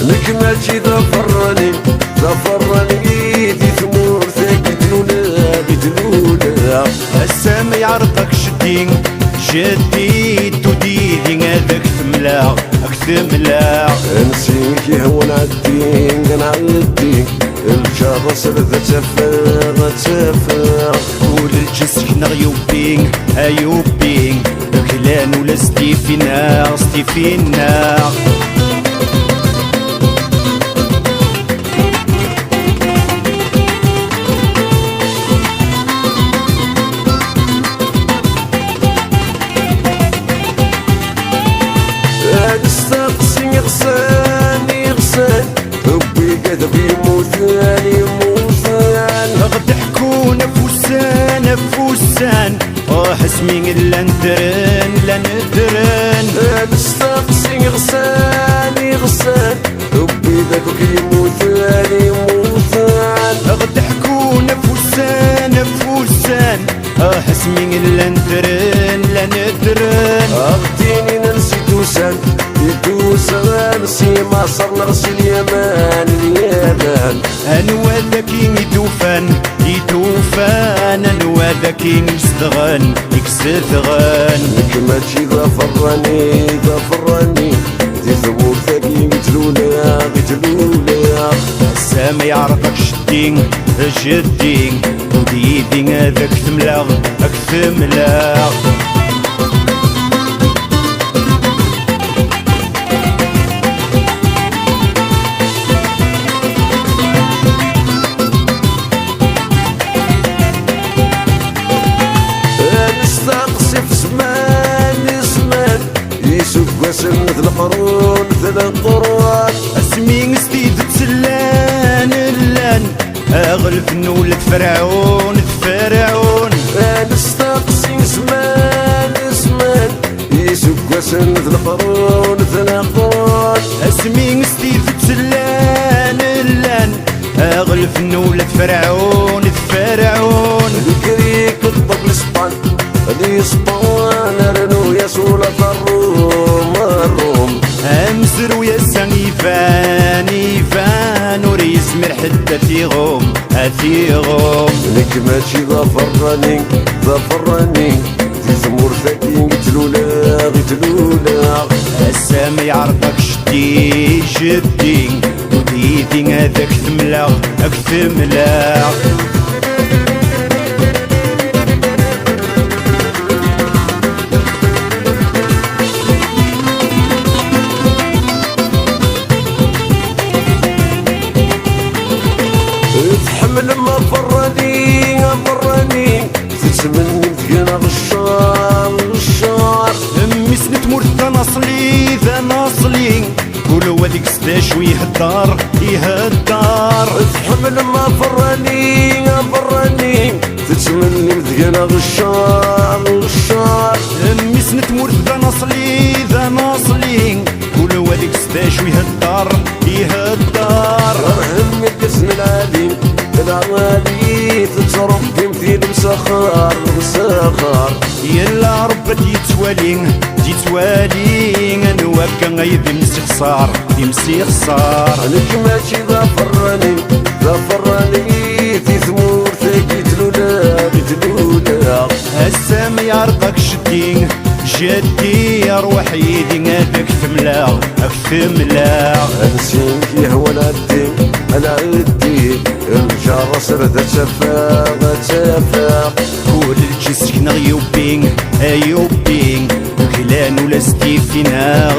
نجمتي ظفرني دي ثمور ثاقي تلولا السام يعرضك شدي توديدي هذاك ثملا نسيك يهون عدي الجرس رذا تفاغ قول الجسك أيوبين كلان ولا ستيفينا استقسي غسان ربي كذب يموتان غد حكون فوسان حسمي لا ندرن استقسي غسان ربي ذاك يموتان غد حكون فوسان حسمي لا ندرن اغتيني ننسي توسان نسي مصر نغسل اليمان انوا ذاكي يتوفان انوا ذاكي يستغن نجمتي ظفرني دي ثمور ثاقي تلولا السما يعرفك جدي وديدي هذاك ثملا وسن القرون اسمي ستيد تسلان اغلف نولد فرعون نستقسي زمان يسوق وسن القرون اسمي ستيد تسلان اغلف نولد فرعون الكريك الطب الاسبان رنو يا سولة الروم امسر ويا يفان وريس مرحدة تيغوم نجمتي ظفرني دي ثمور ثاقي تلولا السما يعرفك جدي وديدي هذاك ثملا تحمل ما فراني تتمني متقنا غشار امي سنت مورث ناصلي قولوا هذيك ستاشوي يهدار تحمل ما فراني تتمني متقنا غشار امي سنت مورث ناصلي قولوا هذيك ستاشوي يهدار رهمي القسم العالي تتصرف بمثيل مسخر يلا ربك يتوالي انا واكا غايب يمسي خسار نجمتي ظفرني في ثمور ثاقي تلولا السما يعرضك جدي روح يدي هذاك ثملا نسيك يهوى العدي الجرس رذا تفاق قول الجسك أيوبين كلان ولا ستيفينا